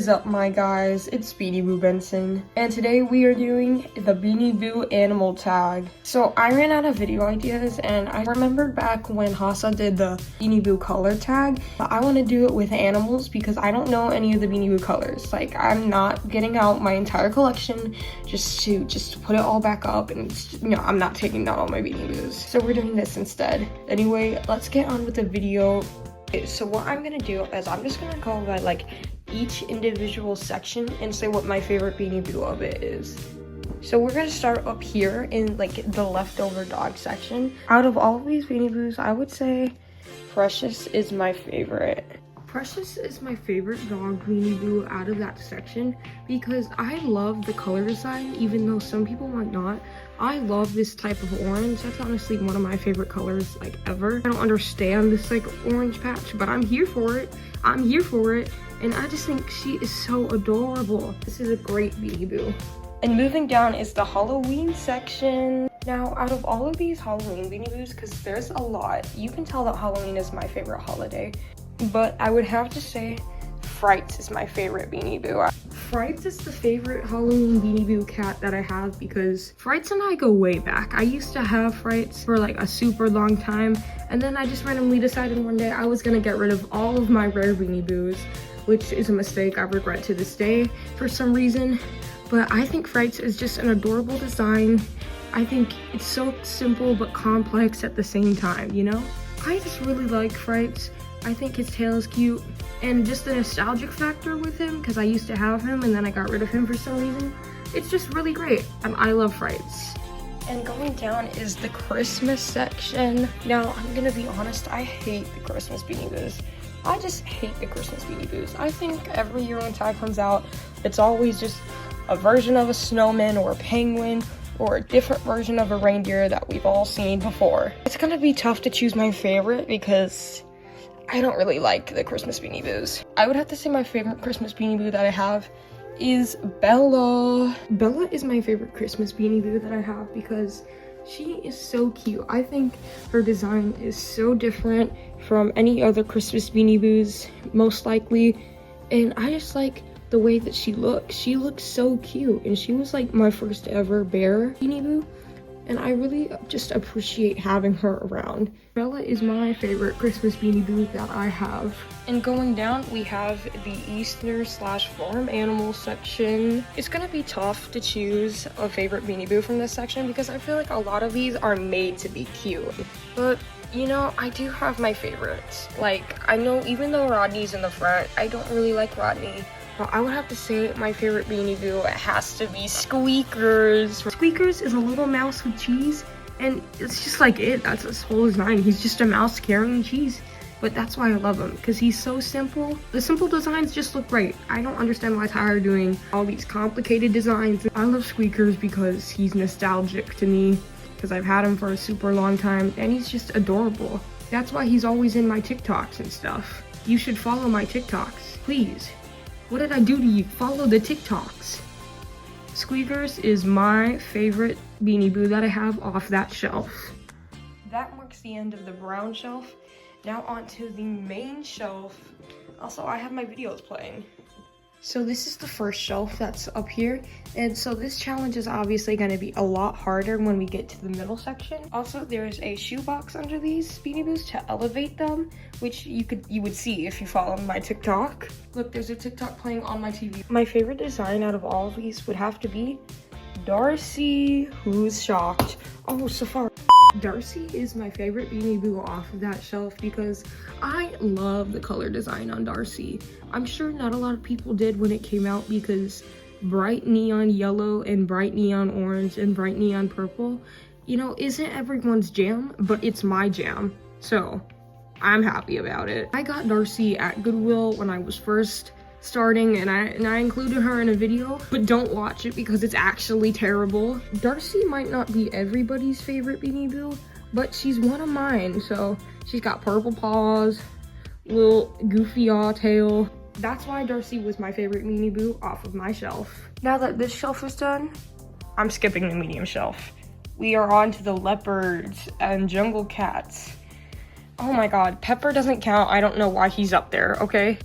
is up, my guys? It's Beanie Boo Benson, and today we are doing the Beanie Boo Animal Tag. So I ran out of video ideas, and I remembered back when Hasa did the Beanie Boo color tag. But I want to do it with animals because I don't know any of the Beanie Boo colors. Like, I'm not getting out my entire collection just to put it all back up, and I'm not taking down all my Beanie Boos. So we're doing this instead. Anyway, let's get on with the video. So what I'm gonna do is I'm just gonna go by like each individual section and say what my favorite Beanie Boo of it is. So we're gonna start up here in like the leftover dog section. Out of all of these Beanie Boos, I would say Precious is my favorite. Precious is my favorite dog Beanie Boo out of that section because I love the color design, even though some people might not. I love this type of orange. That's honestly one of my favorite colors like ever. I don't understand this like orange patch, but I'm here for it. I'm here for it. And I just think she is so adorable. This is a great Beanie Boo. And moving down is the Halloween section. Now, out of all of these Halloween Beanie Boos, because there's a lot, you can tell that Halloween is my favorite holiday. But I would have to say Frights is my favorite Beanie Boo. Frights is the favorite Halloween Beanie Boo cat that I have because Frights and I go way back. I used to have Frights for like a super long time, and then I just randomly decided one day I was gonna get rid of all of my rare Beanie Boos, which is a mistake I regret to this day for some reason. But I think Frights is just an adorable design. I think it's so simple but complex at the same time, you know? I just really like Frights. I think his tail is cute, and just the nostalgic factor with him, because I used to have him and then I got rid of him for some reason. It's just really great. I love Frights. And going down is the Christmas section. Now, I'm gonna be honest, I hate the Christmas Beanie Boos. I just hate the Christmas Beanie Boos. I think every year when tag comes out, it's always just a version of a snowman or a penguin or a different version of a reindeer that we've all seen before. It's gonna be tough to choose my favorite because I don't really like the Christmas Beanie Boos. I would have to say my favorite Christmas Beanie Boo that I have is Bella. Bella is my favorite Christmas Beanie Boo that I have because she is so cute. I think her design is so different from any other Christmas Beanie Boos, most likely. And I just like the way that she looks. She looks so cute, and she was like my first ever bear Beanie Boo. And I really just appreciate having her around. Bella is my favorite Christmas Beanie Boo that I have. And going down, we have the Easter/farm animal section. It's gonna be tough to choose a favorite Beanie Boo from this section because I feel like a lot of these are made to be cute. But you know, I do have my favorites. Like, I know even though Rodney's in the front, I don't really like Rodney. But I would have to say my favorite Beanie Boo has to be Squeakers. Squeakers is a little mouse with cheese, and it's just like it. That's his whole design. He's just a mouse carrying cheese. But that's why I love him, because he's so simple. The simple designs just look great. I don't understand why Tyler doing all these complicated designs. I love Squeakers because he's nostalgic to me, because I've had him for a super long time, and he's just adorable. That's why he's always in my TikToks and stuff. You should follow my TikToks, please. What did I do to you? Follow the TikToks. Squeakers is my favorite Beanie Boo that I have off that shelf. That marks the end of the brown shelf. Now onto the main shelf. Also, I have my videos playing. So this is the first shelf that's up here. And so this challenge is obviously going to be a lot harder when we get to the middle section. Also, there's a shoebox under these Beanie Boos to elevate them, which you would see if you follow my TikTok. Look, there's a TikTok playing on my TV. My favorite design out of all of these would have to be Darcy, who's shocked. Oh, Safari. Darcy is my favorite Beanie Boo off of that shelf because I love the color design on Darcy. I'm sure not a lot of people did when it came out because bright neon yellow and bright neon orange and bright neon purple, you know, isn't everyone's jam, but it's my jam. So I'm happy about it. I got Darcy at Goodwill when I was first starting, and I included her in a video, but don't watch it because it's actually terrible. Darcy might not be everybody's favorite Beanie Boo, but she's one of mine. So she's got purple paws, little goofy tail. That's why Darcy was my favorite Beanie Boo off of my shelf. Now that this shelf is done, I'm skipping the medium shelf. We are on to the leopards and jungle cats. Oh my god, Pepper doesn't count. I don't know why he's up there, okay?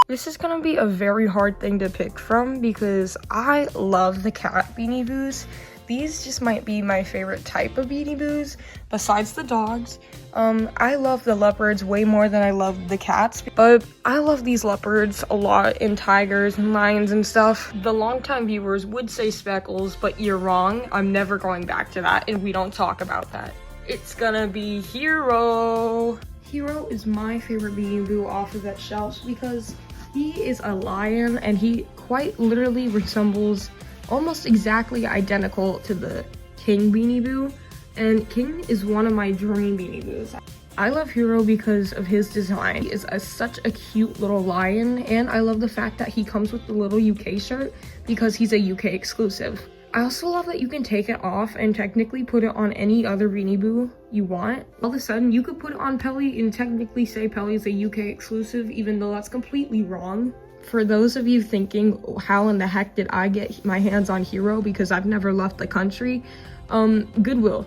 This is gonna be a very hard thing to pick from because I love the cat Beanie Boos. These just might be my favorite type of Beanie Boos besides the dogs. I love the leopards way more than I love the cats, but I love these leopards a lot in tigers and lions and stuff. The longtime viewers would say speckles, but you're wrong. I'm never going back to that, and we don't talk about that. It's gonna be Hero. Hero is my favorite Beanie Boo off of that shelf because he is a lion and he quite literally resembles almost exactly identical to the King Beanie Boo, and King is one of my dream Beanie Boos. I love Hero because of his design. He is such a cute little lion, and I love the fact that he comes with the little UK shirt because he's a UK exclusive. I also love that you can take it off and technically put it on any other Beanie Boo you want. All of a sudden, you could put it on Pelly and technically say Pelly is a UK exclusive, even though that's completely wrong. For those of you thinking, how in the heck did I get my hands on Hero because I've never left the country? Goodwill.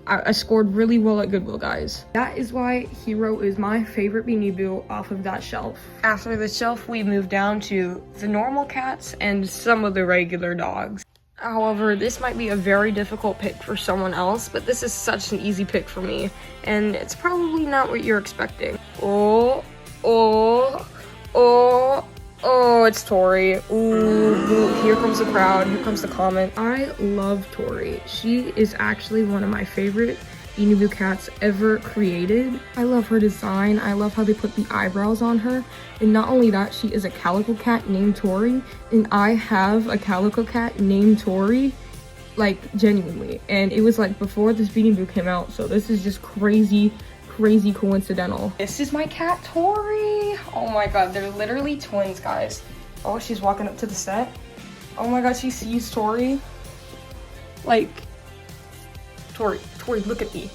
I scored really well at Goodwill, guys. That is why Hero is my favorite Beanie Boo off of that shelf. After the shelf, we move down to the normal cats and some of the regular dogs. However, this might be a very difficult pick for someone else, but this is such an easy pick for me, and it's probably not what you're expecting. Oh, it's Tori. Ooh, here comes the crowd, here comes the comment. I love Tori. She is actually one of my favorite Beanie Boo cats ever created. I love her design. I love how they put the eyebrows on her. And not only that, she is a calico cat named Tori, and I have a calico cat named Tori, like genuinely. And it was like before this Beanie Boo came out, so this is just crazy coincidental. This is my cat Tori. Oh my god, they're literally twins, guys. Oh, she's walking up to the set. Oh my god, she sees Tori. Like, Tori, look at me.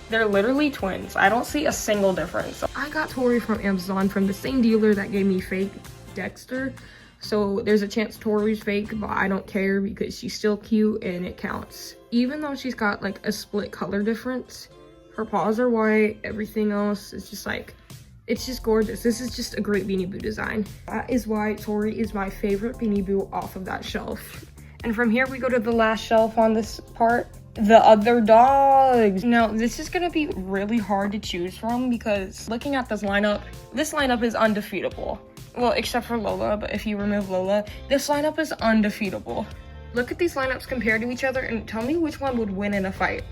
They're literally twins. I don't see a single difference. I got Tori from Amazon from the same dealer that gave me fake Dexter. So there's a chance Tori's fake, but I don't care because she's still cute and it counts. Even though she's got like a split color difference, her paws are white, everything else is just like, it's just gorgeous. This is just a great Beanie Boo design. That is why Tori is my favorite Beanie Boo off of that shelf. And from here we go to the last shelf on this part, the other dogs. Now this is gonna be really hard to choose from because looking at this lineup is undefeatable. Well, except for Lola, but if you remove Lola, this lineup is undefeatable. Look at these lineups compared to each other and tell me which one would win in a fight.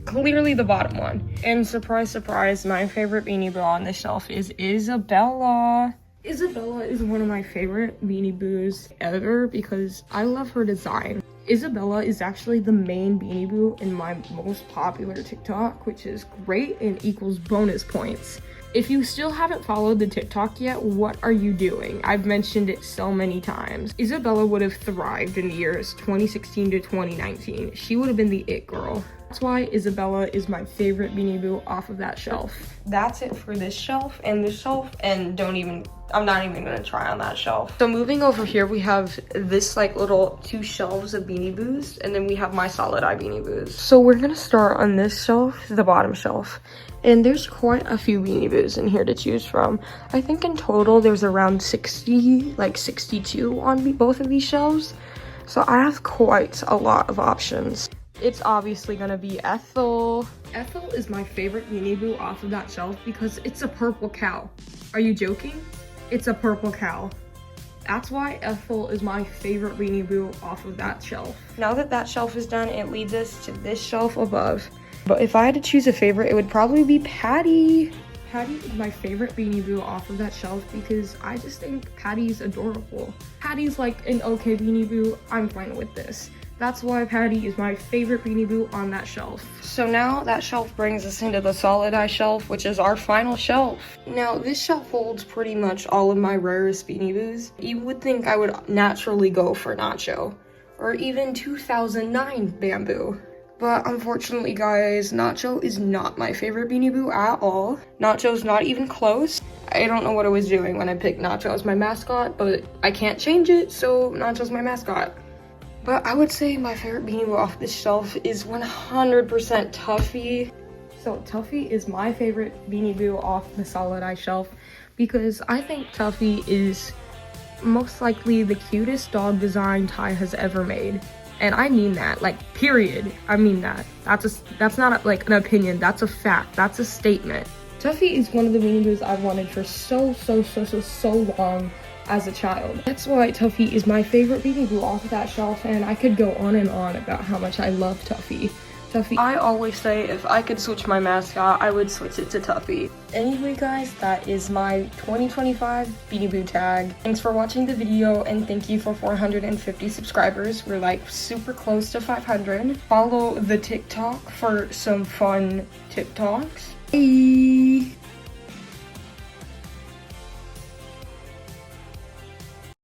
Clearly the bottom one. And surprise, surprise, my favorite Beanie Boo on this shelf is Isabella. Isabella is one of my favorite Beanie Boos ever because I love her design. Isabella is actually the main Beanie Boo in my most popular TikTok, which is great and equals bonus points. If you still haven't followed the TikTok yet, what are you doing? I've mentioned it so many times. Isabella would have thrived in the years 2016 to 2019. She would have been the it girl. That's why Isabella is my favorite Beanie Boo off of that shelf. That's it for this shelf and this shelf, and I'm not even gonna try on that shelf. So moving over here, we have this like little 2 shelves of Beanie Boos, and then we have my solid eye Beanie Boos. So we're gonna start on this shelf, the bottom shelf. And there's quite a few Beanie Boos in here to choose from. I think in total there's around 60, like 62 on both of these shelves. So I have quite a lot of options. It's obviously gonna be Ethel. Ethel is my favorite Beanie Boo off of that shelf because it's a purple cow. Are you joking? It's a purple cow. That's why Ethel is my favorite Beanie Boo off of that shelf. Now that that shelf is done, it leads us to this shelf above. But if I had to choose a favorite, it would probably be Patty. Patty is my favorite Beanie Boo off of that shelf because I just think Patty's adorable. Patty's like an okay Beanie Boo, I'm fine with this. That's why Patty is my favorite Beanie Boo on that shelf. So now that shelf brings us into the solid eye shelf, which is our final shelf. Now this shelf holds pretty much all of my rarest Beanie Boos. You would think I would naturally go for Nacho, or even 2009 Bamboo. But unfortunately, guys, Nacho is not my favorite Beanie Boo at all. Nacho's not even close. I don't know what I was doing when I picked Nacho as my mascot, but I can't change it, so Nacho's my mascot. But I would say my favorite Beanie Boo off this shelf is 100% Tuffy. So Tuffy is my favorite Beanie Boo off the Solid Ice shelf because I think Tuffy is most likely the cutest dog design Ty has ever made. And I mean that, like, period. I mean that. That's not like an opinion, that's a fact, that's a statement. Tuffy is one of the Beanie Boos I've wanted for so long as a child. That's why Tuffy is my favorite Beanie Boo off of that shelf, and I could go on and on about how much I love Tuffy. I always say if I could switch my mascot, I would switch it to Tuffy. Anyway guys, that is my 2025 Beanie Boo tag. Thanks for watching the video, and thank you for 450 subscribers. We're like super close to 500. Follow the TikTok for some fun TikToks. Bye!